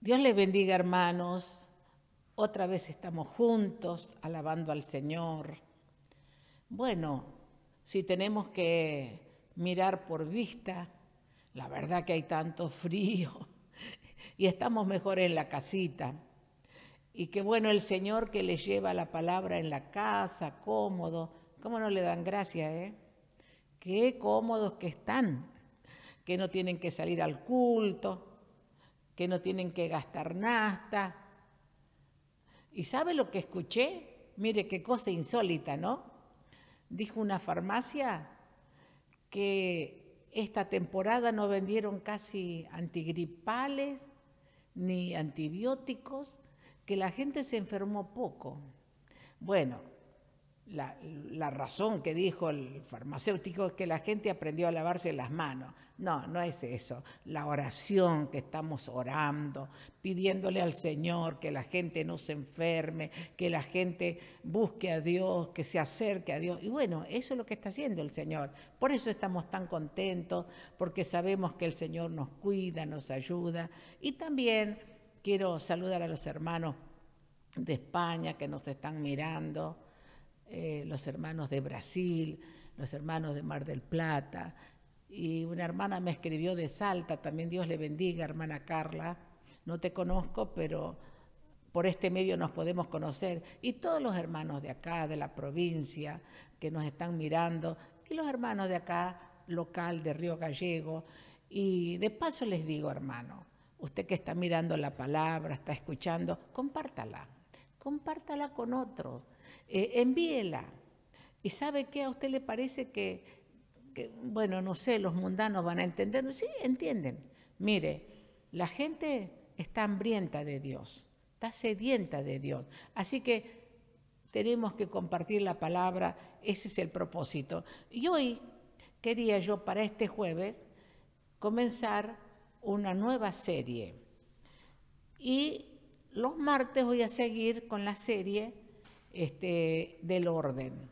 Dios les bendiga, hermanos. Otra vez estamos juntos alabando al Señor. Bueno, si tenemos que mirar por vista, la verdad que hay tanto frío y estamos mejor en la casita. Y qué bueno el Señor que les lleva la palabra en la casa, cómodo. ¿Cómo no le dan gracias, Qué cómodos que están, que no tienen que salir al culto, que no tienen que gastar nafta. ¿Y sabe lo que escuché? Mire qué cosa insólita, ¿no? Dijo una farmacia que esta temporada no vendieron casi antigripales ni antibióticos, que la gente se enfermó poco. Bueno, la razón que dijo el farmacéutico es que la gente aprendió a lavarse las manos. No, no es eso. La oración que estamos orando, pidiéndole al Señor que la gente no se enferme, que la gente busque a Dios, que se acerque a Dios. Y bueno, eso es lo que está haciendo el Señor. Por eso estamos tan contentos, porque sabemos que el Señor nos cuida, nos ayuda. Y también quiero saludar a los hermanos de España que nos están mirando, los hermanos de Brasil, los hermanos de Mar del Plata, y una hermana me escribió de Salta, también Dios le bendiga, hermana Carla, no te conozco, pero por este medio nos podemos conocer, y todos los hermanos de acá, de la provincia, que nos están mirando, y los hermanos de acá, local, de Río Gallego, y de paso les digo, hermano, usted que está mirando la palabra, está escuchando, compártala con otros, envíela. ¿Y sabe qué? ¿A usted le parece que, bueno, no sé, los mundanos van a entender? Sí, entienden. Mire, la gente está hambrienta de Dios, está sedienta de Dios. Así que tenemos que compartir la palabra, ese es el propósito. Y hoy quería yo para este jueves comenzar una nueva serie. Y los martes voy a seguir con la serie del orden.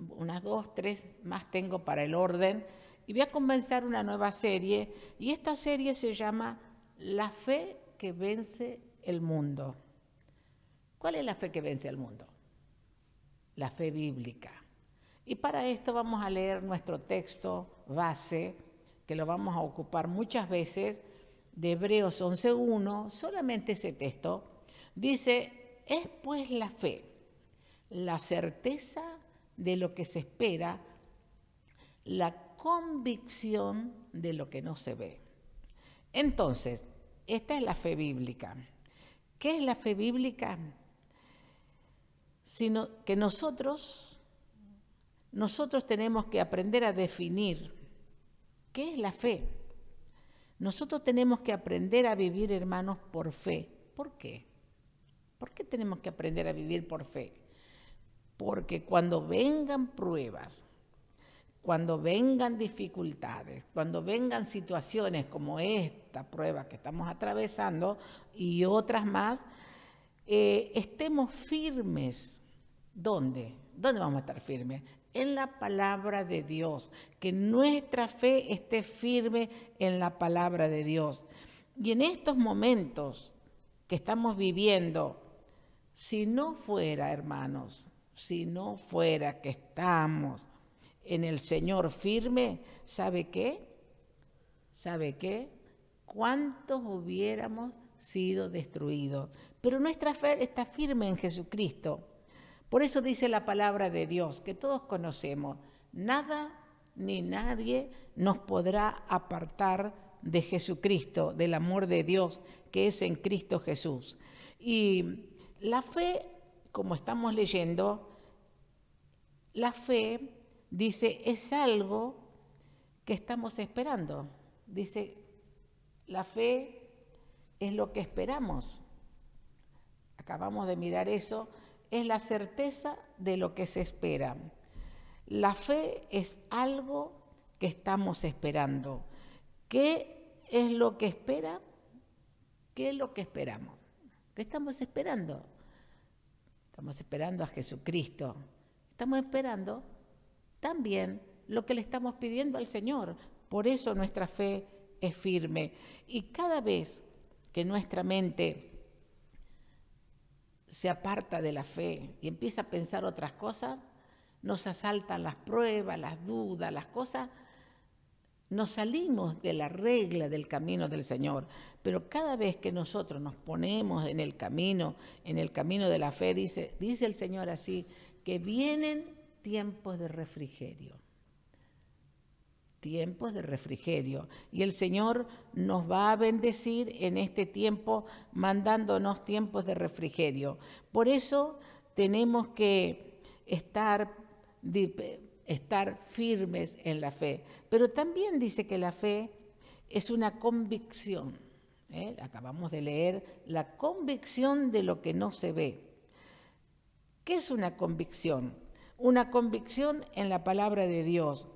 Unas 2, 3 más tengo para el orden. Y voy a comenzar una nueva serie. Y esta serie se llama La fe que vence el mundo. ¿Cuál es la fe que vence el mundo? La fe bíblica. Y para esto vamos a leer nuestro texto base, que lo vamos a ocupar muchas veces, de Hebreos 11:1, solamente ese texto, dice, es pues la fe, la certeza de lo que se espera, la convicción de lo que no se ve. Entonces, esta es la fe bíblica. ¿Qué es la fe bíblica? Sino que nosotros tenemos que aprender a definir qué es la fe. Nosotros tenemos que aprender a vivir, hermanos, por fe. ¿Por qué? ¿Por qué tenemos que aprender a vivir por fe? Porque cuando vengan pruebas, cuando vengan dificultades, cuando vengan situaciones como esta prueba que estamos atravesando y otras más, estemos firmes. ¿Dónde? ¿Dónde vamos a estar firmes? En la palabra de Dios, que nuestra fe esté firme en la palabra de Dios. Y en estos momentos que estamos viviendo, si no fuera, hermanos, si no fuera que estamos en el Señor firme, ¿sabe qué? ¿Sabe qué? ¿Cuántos hubiéramos sido destruidos? Pero nuestra fe está firme en Jesucristo. Por eso dice la palabra de Dios, que todos conocemos, nada ni nadie nos podrá apartar de Jesucristo, del amor de Dios que es en Cristo Jesús. Y la fe, como estamos leyendo, la fe, dice, es algo que estamos esperando. Dice, la fe es lo que esperamos. Acabamos de mirar eso. Es la certeza de lo que se espera. La fe es algo que estamos esperando. ¿Qué es lo que espera? ¿Qué es lo que esperamos? ¿Qué estamos esperando? Estamos esperando a Jesucristo. Estamos esperando también lo que le estamos pidiendo al Señor. Por eso nuestra fe es firme. Y cada vez que nuestra mente se aparta de la fe y empieza a pensar otras cosas, nos asaltan las pruebas, las dudas, las cosas, nos salimos de la regla del camino del Señor. Pero cada vez que nosotros nos ponemos en el camino de la fe, dice el Señor así, que vienen tiempos de refrigerio. Tiempos de refrigerio. Y el Señor nos va a bendecir en este tiempo, mandándonos tiempos de refrigerio. Por eso tenemos que estar firmes en la fe. Pero también dice que la fe es una convicción. Acabamos de leer la convicción de lo que no se ve. ¿Qué es una convicción? Una convicción en la palabra de Dios,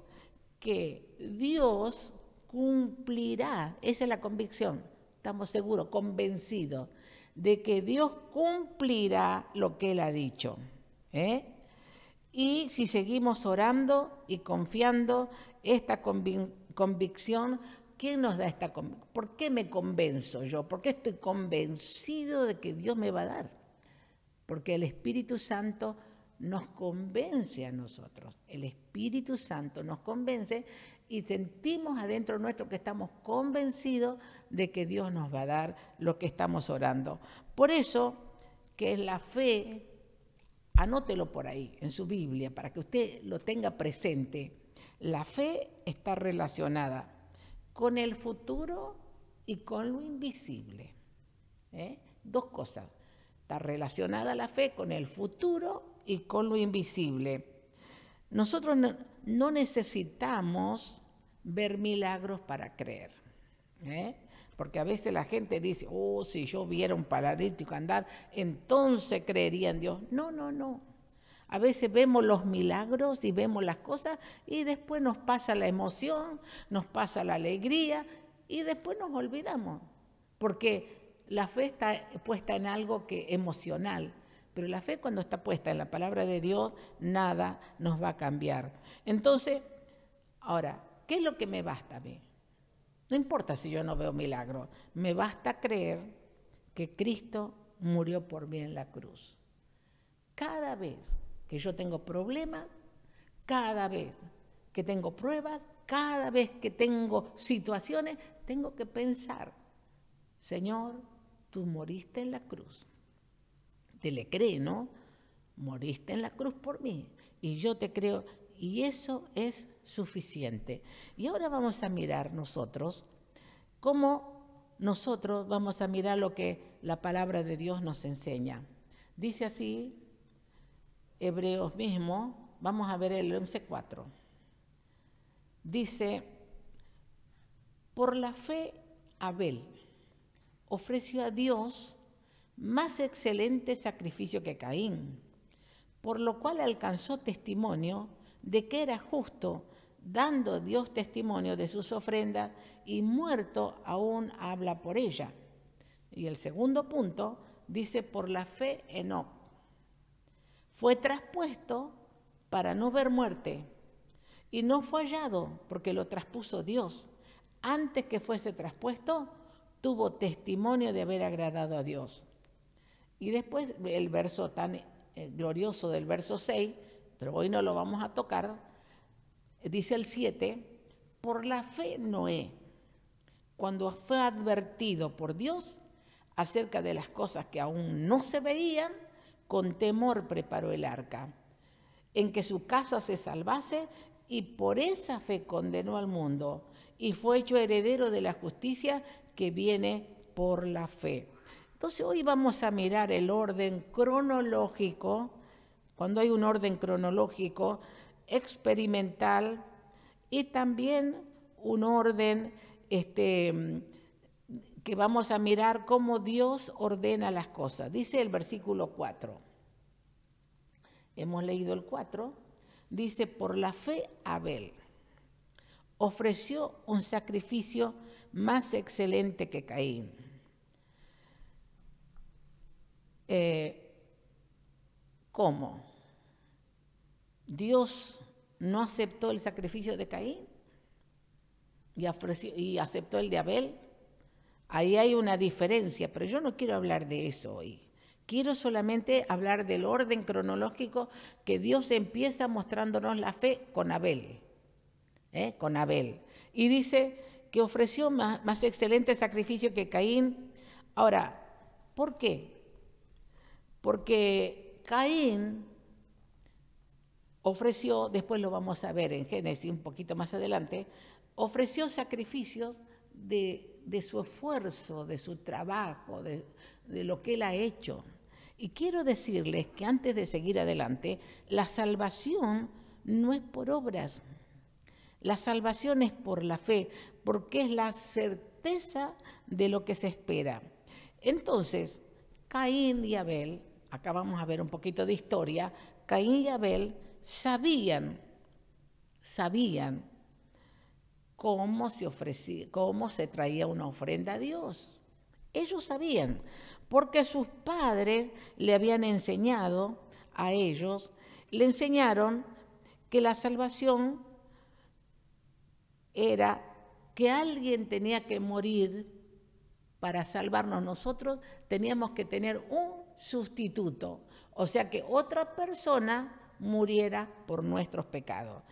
que Dios cumplirá, esa es la convicción, estamos seguros, convencidos de que Dios cumplirá lo que Él ha dicho. Y si seguimos orando y confiando, esta convicción, ¿quién nos da esta convicción? ¿Por qué me convenzo yo? ¿Por qué estoy convencido de que Dios me va a dar? Porque el Espíritu Santo nos convence a nosotros. El Espíritu Santo nos convence y sentimos adentro nuestro que estamos convencidos de que Dios nos va a dar lo que estamos orando. Por eso que la fe, anótelo por ahí en su Biblia para que usted lo tenga presente. La fe está relacionada con el futuro y con lo invisible. Dos cosas. Está relacionada la fe con el futuro y con lo invisible. Nosotros no necesitamos ver milagros para creer. Porque a veces la gente dice, si yo viera un paralítico andar, entonces creería en Dios. No. A veces vemos los milagros y vemos las cosas y después nos pasa la emoción, nos pasa la alegría y después nos olvidamos. Porque la fe está puesta en algo emocional, pero la fe cuando está puesta en la palabra de Dios, nada nos va a cambiar. Entonces, ahora, ¿qué es lo que me basta a mí? No importa si yo no veo milagros, me basta creer que Cristo murió por mí en la cruz. Cada vez que yo tengo problemas, cada vez que tengo pruebas, cada vez que tengo situaciones, tengo que pensar, Señor, tú moriste en la cruz. Te le cree, ¿no? Moriste en la cruz por mí y yo te creo y eso es suficiente. Y ahora vamos a mirar nosotros cómo nosotros vamos a mirar lo que la palabra de Dios nos enseña. Dice así, Hebreos mismo, vamos a ver el 11:4. Dice, por la fe Abel ofreció a Dios más excelente sacrificio que Caín, por lo cual alcanzó testimonio de que era justo, dando Dios testimonio de sus ofrendas, y muerto aún habla por ella. Y el segundo punto dice, por la fe Enoc fue traspuesto para no ver muerte, y no fue hallado porque lo traspuso Dios. Antes que fuese traspuesto, tuvo testimonio de haber agradado a Dios. Y después el verso tan glorioso del verso 6, pero hoy no lo vamos a tocar, dice el 7, por la fe Noé, cuando fue advertido por Dios acerca de las cosas que aún no se veían, con temor preparó el arca, en que su casa se salvase, y por esa fe condenó al mundo, y fue hecho heredero de la justicia que viene por la fe. Entonces hoy vamos a mirar el orden cronológico, cuando hay un orden cronológico experimental y también un orden que vamos a mirar cómo Dios ordena las cosas. Dice el versículo 4, hemos leído el 4, dice, por la fe Abel ofreció un sacrificio más excelente que Caín. ¿Cómo? ¿Dios no aceptó el sacrificio de Caín y aceptó el de Abel? Ahí hay una diferencia, pero yo no quiero hablar de eso hoy. Quiero solamente hablar del orden cronológico que Dios empieza mostrándonos la fe con Abel. Con Abel. Y dice que ofreció más excelente sacrificio que Caín. Ahora, ¿por qué? Porque Caín ofreció, después lo vamos a ver en Génesis un poquito más adelante, ofreció sacrificios de su esfuerzo, de su trabajo, de lo que él ha hecho. Y quiero decirles que antes de seguir adelante, la salvación no es por obras, la salvación es por la fe, porque es la certeza de lo que se espera. Entonces, Caín y Abel, acá vamos a ver un poquito de historia, Caín y Abel sabían cómo se traía una ofrenda a Dios. Ellos sabían, porque sus padres le habían enseñado a ellos, le enseñaron que la salvación era que alguien tenía que morir para salvarnos. Nosotros teníamos que tener un sustituto, o sea que otra persona muriera por nuestros pecados.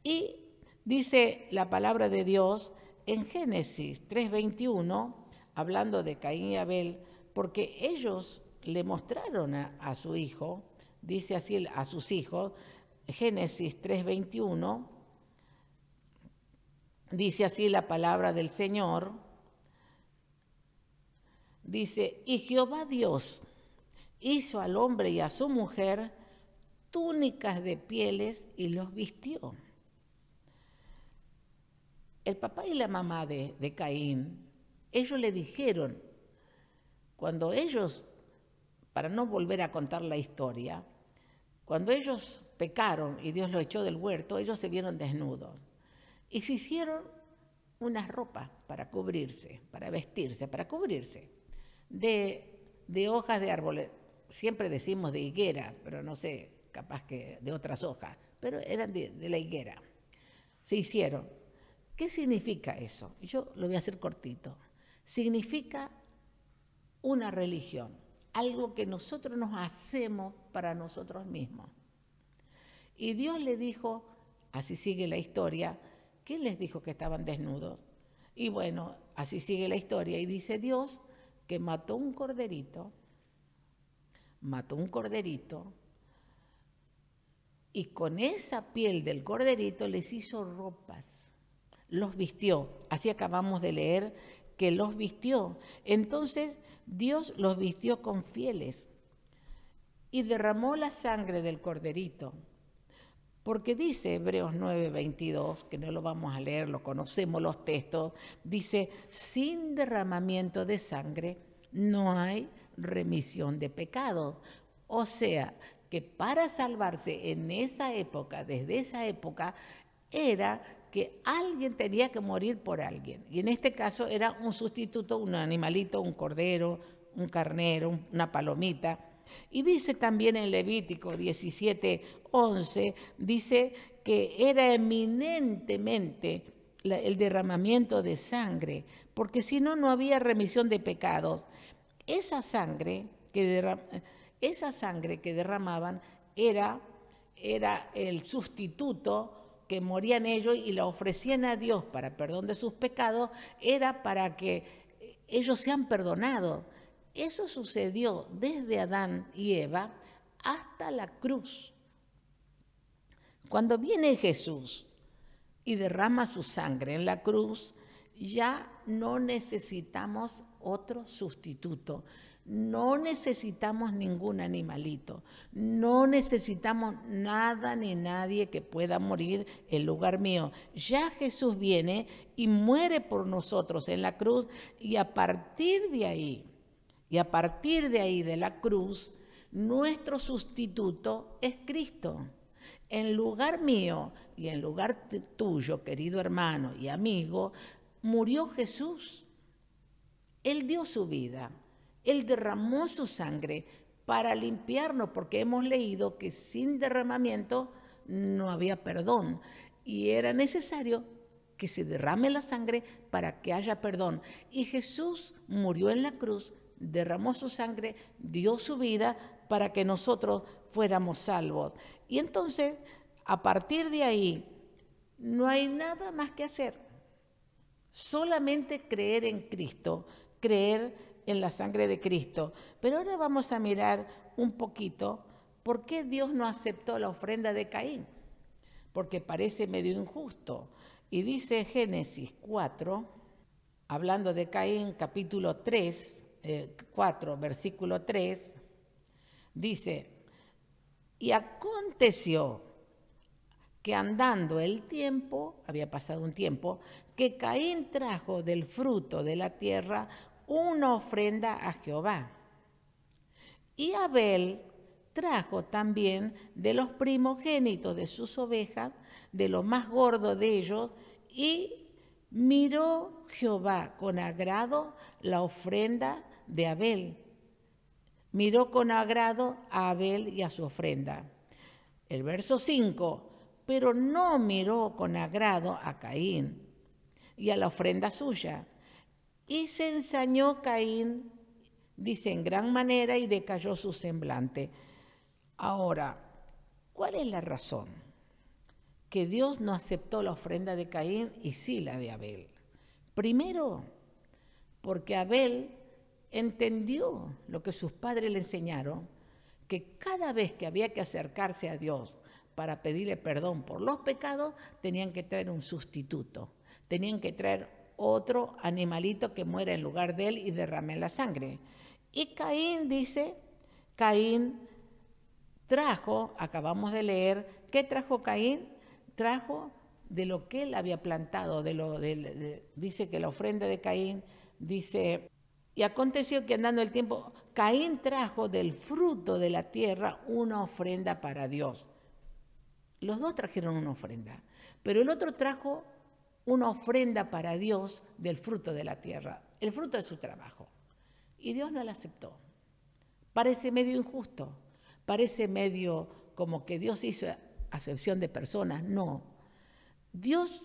Y dice la palabra de Dios en Génesis 3:21, hablando de Caín y Abel, porque ellos le mostraron a su hijo, dice así a sus hijos, Génesis 3:21, dice así la palabra del Señor, dice, y Jehová Dios hizo al hombre y a su mujer túnicas de pieles y los vistió. El papá y la mamá de Caín, ellos le dijeron, cuando ellos, para no volver a contar la historia, cuando ellos pecaron y Dios los echó del huerto, ellos se vieron desnudos y se hicieron unas ropas para cubrirse, para vestirse, para cubrirse, de hojas de árboles. Siempre decimos de higuera, pero no sé, capaz que de otras hojas, pero eran de la higuera. Se hicieron. ¿Qué significa eso? Yo lo voy a hacer cortito. Significa una religión, algo que nosotros nos hacemos para nosotros mismos. Y Dios le dijo, así sigue la historia, ¿quién les dijo que estaban desnudos? Y bueno, así sigue la historia. Y dice Dios que mató un corderito, y con esa piel del corderito les hizo ropas, los vistió. Así acabamos de leer que los vistió. Entonces Dios los vistió con pieles y derramó la sangre del corderito. Porque dice Hebreos 9:22, que no lo vamos a leer, lo conocemos los textos, dice, sin derramamiento de sangre no hay remisión de pecados. O sea, que para salvarse en esa época, desde esa época, era que alguien tenía que morir por alguien. Y en este caso era un sustituto, un animalito, un cordero, un carnero, una palomita. Y dice también en Levítico 17:11, dice que era eminentemente el derramamiento de sangre, porque si no, no había remisión de pecados. Esa sangre que derramaban era el sustituto que morían ellos y la ofrecían a Dios para perdón de sus pecados, era para que ellos sean perdonados. Eso sucedió desde Adán y Eva hasta la cruz. Cuando viene Jesús y derrama su sangre en la cruz, ya no necesitamos otro sustituto, no necesitamos ningún animalito, no necesitamos nada ni nadie que pueda morir en lugar mío. Ya Jesús viene y muere por nosotros en la cruz y a partir de ahí de la cruz, nuestro sustituto es Cristo. En lugar mío y en lugar tuyo, querido hermano y amigo, murió Jesús. Él dio su vida, Él derramó su sangre para limpiarnos, porque hemos leído que sin derramamiento no había perdón y era necesario que se derrame la sangre para que haya perdón. Y Jesús murió en la cruz, derramó su sangre, dio su vida para que nosotros fuéramos salvos. Y entonces, a partir de ahí, no hay nada más que hacer. Solamente creer en Cristo, creer en la sangre de Cristo. Pero ahora vamos a mirar un poquito por qué Dios no aceptó la ofrenda de Caín. Porque parece medio injusto. Y dice Génesis 4, hablando de Caín, capítulo 4, versículo 3, dice: y aconteció que andando el tiempo, había pasado un tiempo, que Caín trajo del fruto de la tierra una ofrenda a Jehová. Y Abel trajo también de los primogénitos de sus ovejas, de lo más gordo de ellos, y miró Jehová con agrado la ofrenda de Abel. Miró con agrado a Abel y a su ofrenda. El verso 5, pero no miró con agrado a Caín y a la ofrenda suya. Y se ensañó Caín, dice, en gran manera, y decayó su semblante. Ahora, ¿cuál es la razón? Que Dios no aceptó la ofrenda de Caín y sí la de Abel. Primero, porque Abel entendió lo que sus padres le enseñaron, que cada vez que había que acercarse a Dios para pedirle perdón por los pecados, tenían que traer un sustituto, tenían que traer otro animalito que muera en lugar de él y derrame la sangre. Y Caín dice, Caín trajo, acabamos de leer, ¿qué trajo Caín? Trajo de lo que él había plantado, dice que la ofrenda de Caín, dice, y aconteció que andando el tiempo, Caín trajo del fruto de la tierra una ofrenda para Dios. Los dos trajeron una ofrenda, pero el otro trajo una ofrenda para Dios del fruto de la tierra, el fruto de su trabajo. Y Dios no la aceptó. Parece medio injusto, parece medio como que Dios hizo acepción de personas. No. Dios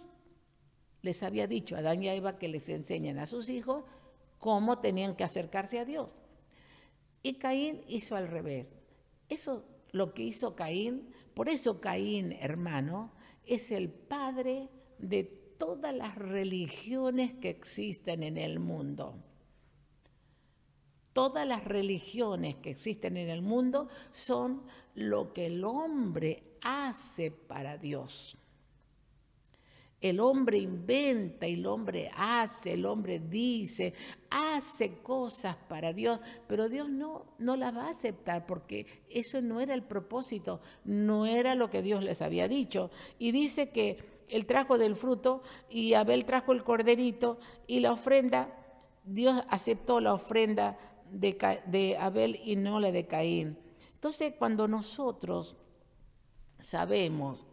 les había dicho a Adán y a Eva que les enseñen a sus hijos cómo tenían que acercarse a Dios. Y Caín hizo al revés. Eso lo que hizo Caín, por eso Caín, hermano, es el padre de todas las religiones que existen en el mundo. Todas las religiones que existen en el mundo son lo que el hombre hace para Dios. El hombre inventa, el hombre hace, el hombre dice, hace cosas para Dios, pero Dios no las va a aceptar porque eso no era el propósito, no era lo que Dios les había dicho. Y dice que él trajo del fruto y Abel trajo el corderito y la ofrenda, Dios aceptó la ofrenda de Abel y no la de Caín. Entonces, cuando nosotros sabemos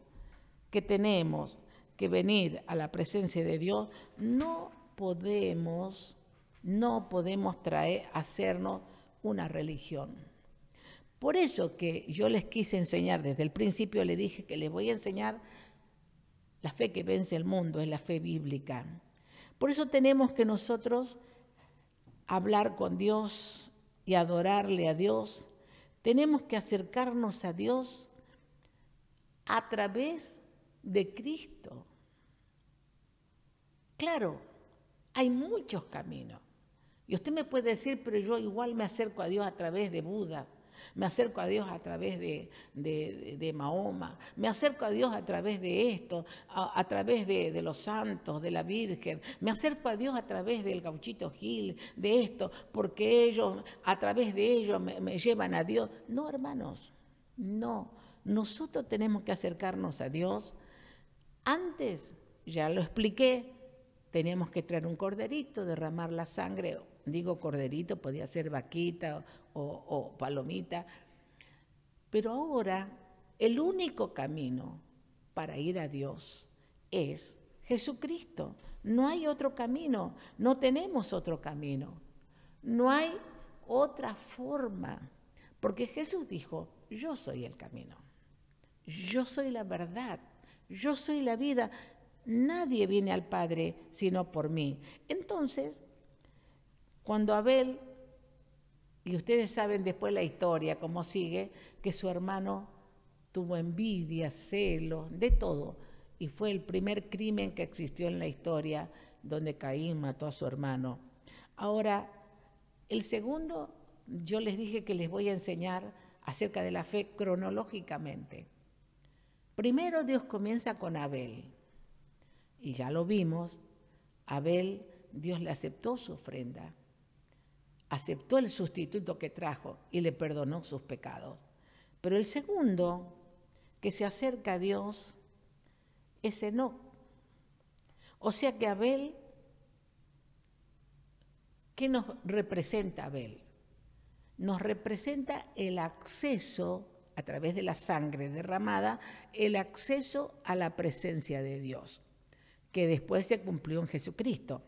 que tenemos que venir a la presencia de Dios, no podemos hacernos una religión. Por eso que yo les quise enseñar, desde el principio le dije que les voy a enseñar la fe que vence el mundo, es la fe bíblica. Por eso tenemos que nosotros hablar con Dios y adorarle a Dios. Tenemos que acercarnos a Dios a través de Cristo. Claro, hay muchos caminos. Y usted me puede decir, pero yo igual me acerco a Dios a través de Buda, me acerco a Dios a través de Mahoma, me acerco a Dios a través de esto, a través de los santos, de la Virgen, me acerco a Dios a través del Gauchito Gil, de esto, porque ellos, a través de ellos me llevan a Dios. No, hermanos, no. Nosotros tenemos que acercarnos a Dios. Antes, ya lo expliqué, teníamos que traer un corderito, derramar la sangre. Digo corderito, podía ser vaquita o palomita. Pero ahora, el único camino para ir a Dios es Jesucristo. No hay otro camino, no tenemos otro camino. No hay otra forma. Porque Jesús dijo, yo soy el camino. Yo soy la verdad, yo soy la vida. nadie viene al Padre sino por mí. Entonces, cuando Abel, y ustedes saben después la historia, cómo sigue, que su hermano tuvo envidia, celos, de todo, y fue el primer crimen que existió en la historia, donde Caín mató a su hermano. Ahora, el segundo, yo les dije que les voy a enseñar acerca de la fe cronológicamente. Primero Dios comienza con Abel, y ya lo vimos, Abel, Dios le aceptó su ofrenda, aceptó el sustituto que trajo y le perdonó sus pecados. Pero el segundo que se acerca a Dios es Enoc. O sea que Abel, ¿qué nos representa Abel? Nos representa el acceso, a través de la sangre derramada, el acceso a la presencia de Dios, que después se cumplió en Jesucristo.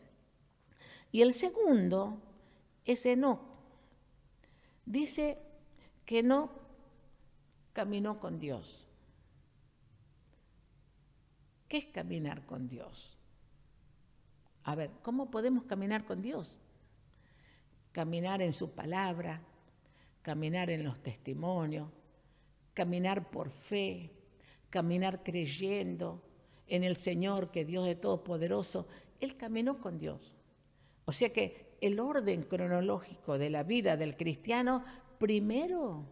Y el segundo es Enoc. Dice que Enoc caminó con Dios. ¿Qué es caminar con Dios? A ver, ¿cómo podemos caminar con Dios? Caminar en su palabra, caminar en los testimonios, caminar por fe, caminar creyendo en el Señor, que Dios es todopoderoso. Él caminó con Dios. O sea que el orden cronológico de la vida del cristiano, primero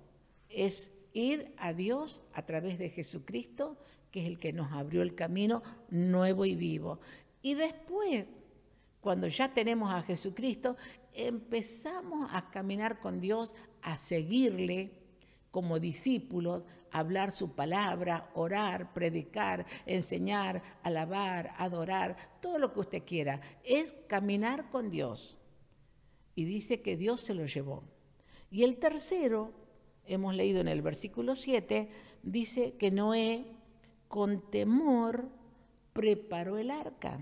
es ir a Dios a través de Jesucristo, que es el que nos abrió el camino nuevo y vivo. Y después, cuando ya tenemos a Jesucristo, empezamos a caminar con Dios, a seguirle como discípulos, a hablar su palabra, orar, predicar, enseñar, alabar, adorar, todo lo que usted quiera. Es caminar con Dios. Y dice que Dios se lo llevó. Y el tercero, hemos leído en el versículo 7, dice que Noé con temor preparó el arca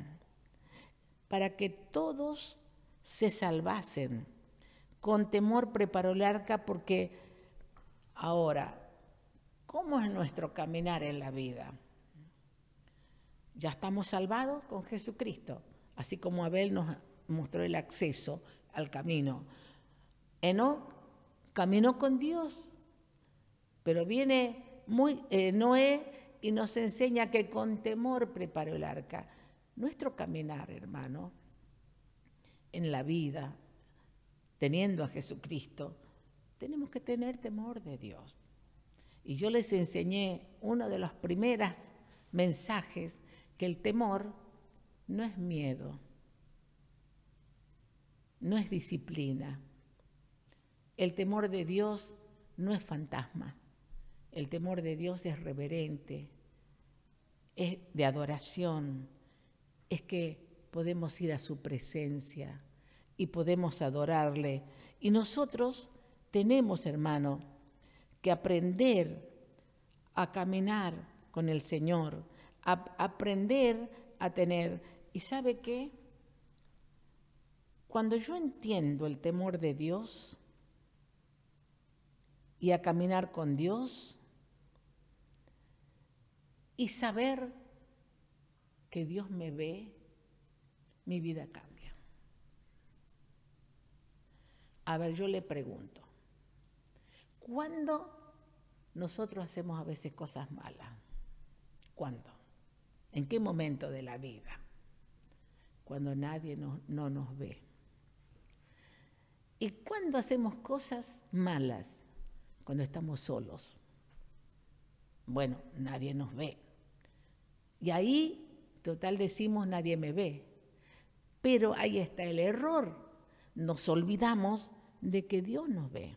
para que todos se salvasen. Con temor preparó el arca porque ahora, ¿cómo es nuestro caminar en la vida? Ya estamos salvados con Jesucristo, así como Abel nos mostró el acceso al camino. Enoc caminó con Dios, pero viene Noé y nos enseña que con temor preparó el arca. Nuestro caminar, hermano, en la vida, teniendo a Jesucristo, tenemos que tener temor de Dios. Y yo les enseñé uno de los primeros mensajes, que el temor no es miedo, no es disciplina. El temor de Dios no es fantasma. El temor de Dios es reverente, es de adoración, es que podemos ir a su presencia y podemos adorarle. Y nosotros tenemos, hermano, que aprender a caminar con el Señor, a aprender a tener. ¿Y sabe qué? Cuando yo entiendo el temor de Dios y a caminar con Dios y saber que Dios me ve, mi vida cambia. A ver, yo le pregunto, ¿cuándo nosotros hacemos a veces cosas malas? ¿Cuándo? ¿En qué momento de la vida? Cuando nadie no nos ve. ¿Y cuándo hacemos cosas malas? Cuando estamos solos. Bueno, nadie nos ve. Y ahí, total, decimos, nadie me ve. Pero ahí está el error. Nos olvidamos de que Dios nos ve.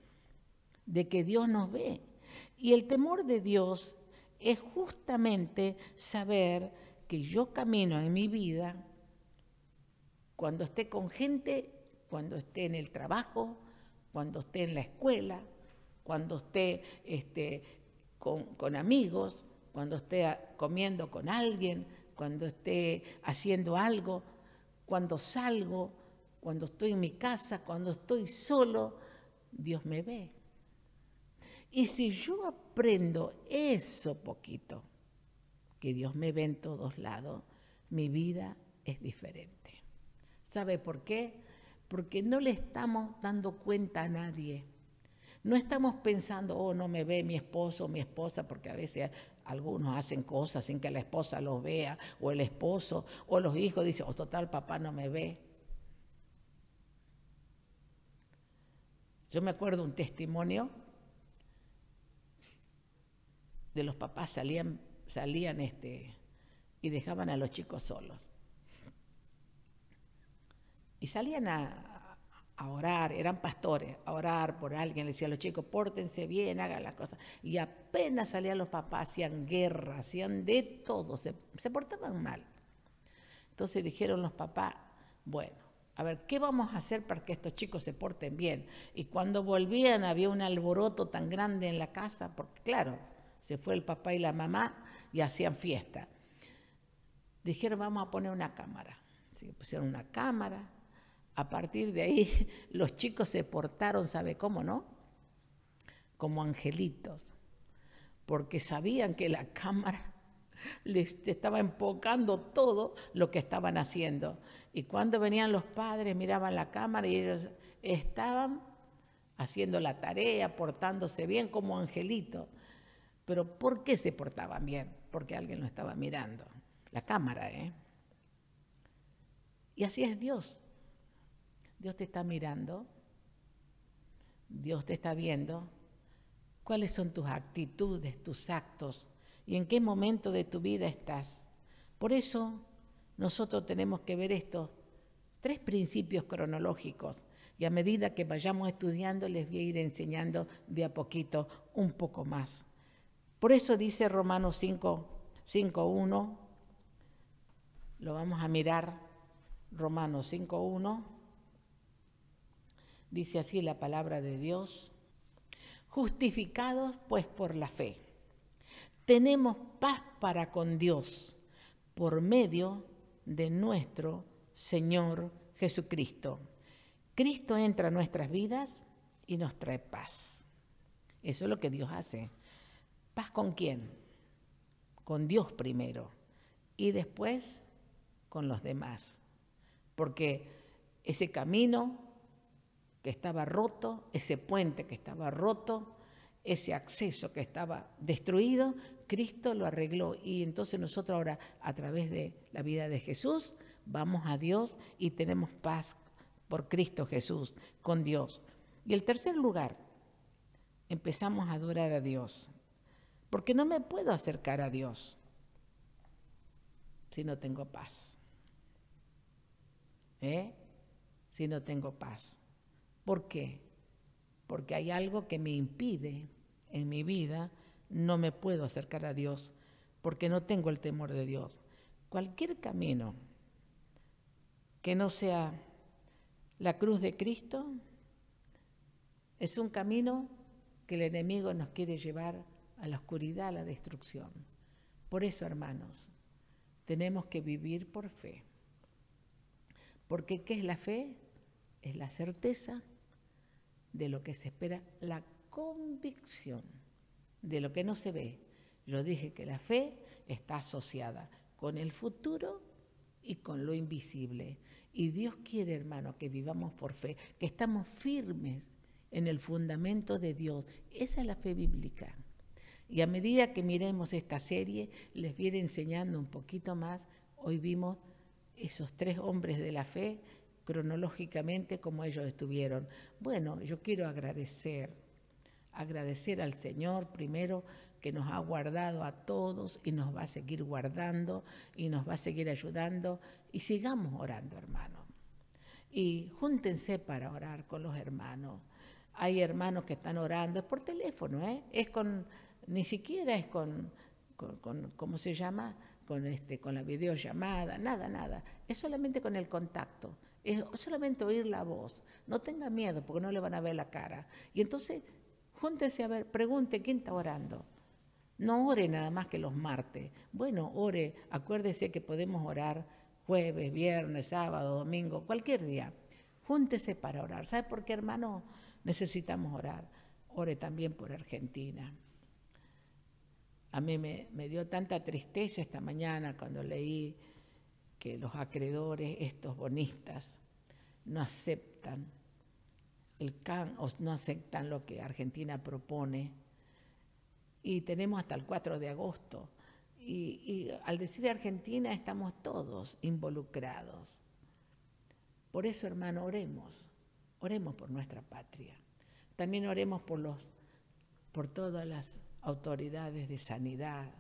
De que Dios nos ve. Y el temor de Dios es justamente saber que yo camino en mi vida cuando esté con gente, cuando esté en el trabajo, cuando esté en la escuela, cuando esté con amigos, cuando esté comiendo con alguien, cuando esté haciendo algo, cuando salgo, cuando estoy en mi casa, cuando estoy solo, Dios me ve. Y si yo aprendo eso poquito, que Dios me ve en todos lados, mi vida es diferente. ¿Sabe por qué? Porque no le estamos dando cuenta a nadie. No estamos pensando, oh, no me ve mi esposo o mi esposa, porque a veces algunos hacen cosas sin que la esposa los vea, o el esposo, o los hijos dicen, oh, total, papá no me ve. Yo me acuerdo un testimonio de los papás salían y dejaban a los chicos solos. Y salían a orar, eran pastores, a orar por alguien, le decían a los chicos, pórtense bien, hagan las cosas. Y apenas salían los papás, hacían guerra, hacían de todo, se portaban mal. Entonces dijeron los papás, bueno, a ver, ¿qué vamos a hacer para que estos chicos se porten bien? Y cuando volvían había un alboroto tan grande en la casa, porque claro, se fue el papá y la mamá y hacían fiesta. Dijeron, vamos a poner una cámara. Así que pusieron una cámara. A partir de ahí los chicos se portaron, ¿sabe cómo, no? Como angelitos, porque sabían que la cámara les estaba enfocando todo lo que estaban haciendo. Y cuando venían los padres, miraban la cámara y ellos estaban haciendo la tarea, portándose bien como angelitos. Pero ¿por qué se portaban bien? Porque alguien lo estaba mirando. La cámara, ¿eh? Y así es Dios. Dios te está mirando, Dios te está viendo. ¿Cuáles son tus actitudes, tus actos? ¿Y en qué momento de tu vida estás? Por eso nosotros tenemos que ver estos 3 principios cronológicos y a medida que vayamos estudiando les voy a ir enseñando de a poquito un poco más. Por eso dice Romanos 5:1, lo vamos a mirar, Romanos 5:1, dice así la palabra de Dios: justificados pues por la fe, tenemos paz para con Dios por medio de nuestro Señor Jesucristo. Cristo entra a nuestras vidas y nos trae paz. Eso es lo que Dios hace. ¿Paz con quién? Con Dios primero y después con los demás. Porque ese camino que estaba roto, ese puente que estaba roto, ese acceso que estaba destruido, Cristo lo arregló. Y entonces nosotros ahora, a través de la vida de Jesús, vamos a Dios y tenemos paz por Cristo Jesús, con Dios. Y el tercer lugar, empezamos a adorar a Dios. Porque no me puedo acercar a Dios si no tengo paz. Si no tengo paz. ¿Por qué? Porque hay algo que me impide en mi vida, no me puedo acercar a Dios, porque no tengo el temor de Dios. Cualquier camino que no sea la cruz de Cristo es un camino que el enemigo nos quiere llevar a la oscuridad, a la destrucción. Por eso, hermanos, tenemos que vivir por fe. Porque ¿qué es la fe? Es la certeza de lo que se espera, la convicción de lo que no se ve. Yo dije que la fe está asociada con el futuro y con lo invisible. Y Dios quiere, hermano, que vivamos por fe, que estamos firmes en el fundamento de Dios. Esa es la fe bíblica. Y a medida que miremos esta serie, les voy a ir enseñando un poquito más. Hoy vimos esos 3 hombres de la fe, cronológicamente como ellos estuvieron. Bueno, yo quiero agradecer al Señor primero, que nos ha guardado a todos y nos va a seguir guardando y nos va a seguir ayudando. Y sigamos orando, hermanos. Y júntense para orar con los hermanos. Hay hermanos que están orando, es por teléfono, ni siquiera es con ¿cómo se llama? Con la videollamada, nada. Es solamente con el contacto, es solamente oír la voz. No tenga miedo porque no le van a ver la cara. Y entonces, júntense a ver, pregunte quién está orando. No ore nada más que los martes. Bueno, ore, acuérdese que podemos orar jueves, viernes, sábado, domingo, cualquier día. Júntese para orar. ¿Sabe por qué, hermano? Necesitamos orar. Ore también por Argentina. A mí me dio tanta tristeza esta mañana cuando leí que los acreedores, estos bonistas, no aceptan el CAN o no aceptan lo que Argentina propone. Y tenemos hasta el 4 de agosto. Y al decir Argentina estamos todos involucrados. Por eso, hermano, oremos por nuestra patria. También oremos por todas las autoridades de sanidad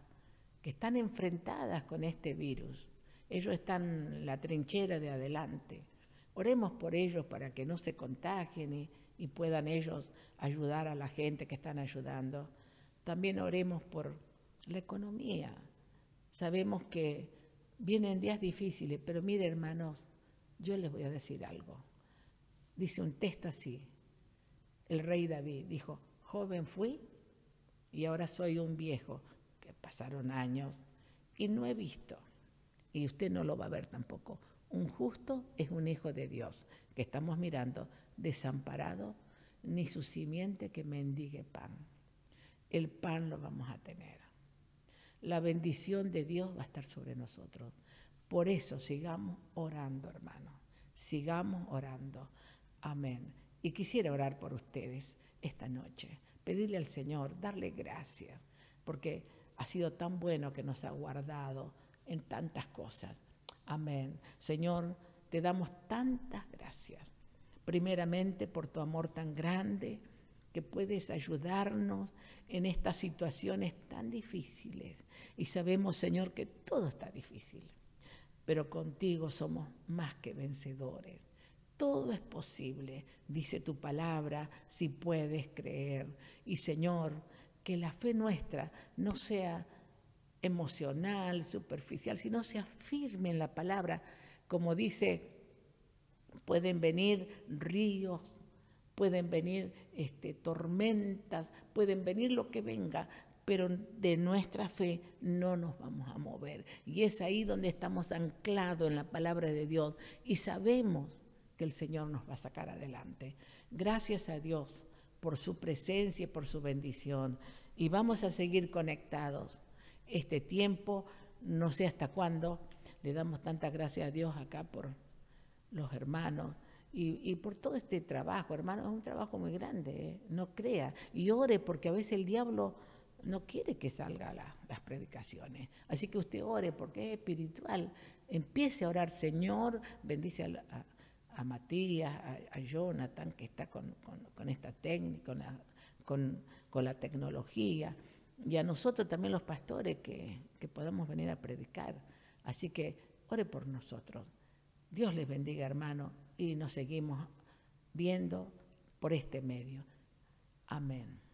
que están enfrentadas con este virus. Ellos están en la trinchera de adelante. Oremos por ellos para que no se contagien y puedan ellos ayudar a la gente que están ayudando. También oremos por la economía. Sabemos que vienen días difíciles, pero mire, hermanos, yo les voy a decir algo. Dice un texto así, el rey David dijo, joven fui y ahora soy un viejo, que pasaron años y no he visto, y usted no lo va a ver tampoco, un justo es un hijo de Dios, que estamos mirando, desamparado, ni su simiente que mendigue pan. El pan lo vamos a tener. La bendición de Dios va a estar sobre nosotros. Por eso sigamos orando, hermanos. Sigamos orando. Amén. Y quisiera orar por ustedes esta noche. Pedirle al Señor, darle gracias, porque ha sido tan bueno que nos ha guardado en tantas cosas. Amén. Señor, te damos tantas gracias. Primeramente por tu amor tan grande, que puedes ayudarnos en estas situaciones tan difíciles. Y sabemos, Señor, que todo está difícil, pero contigo somos más que vencedores. Todo es posible, dice tu palabra, si puedes creer. Y, Señor, que la fe nuestra no sea emocional, superficial, sino sea firme en la palabra. Como dice, pueden venir ríos, pueden venir tormentas, pueden venir lo que venga, pero de nuestra fe no nos vamos a mover. Y es ahí donde estamos anclados en la palabra de Dios y sabemos que el Señor nos va a sacar adelante. Gracias a Dios por su presencia y por su bendición. Y vamos a seguir conectados. Este tiempo, no sé hasta cuándo, le damos tantas gracias a Dios acá por los hermanos. Y por todo este trabajo, hermano, es un trabajo muy grande, no crea. Y ore, porque a veces el diablo no quiere que salgan las predicaciones. Así que usted ore, porque es espiritual. Empiece a orar, Señor, bendice a Matías, a Jonathan, que está con esta técnica, con la tecnología, y a nosotros también los pastores que podamos venir a predicar. Así que ore por nosotros. Dios les bendiga, hermano, y nos seguimos viendo por este medio. Amén.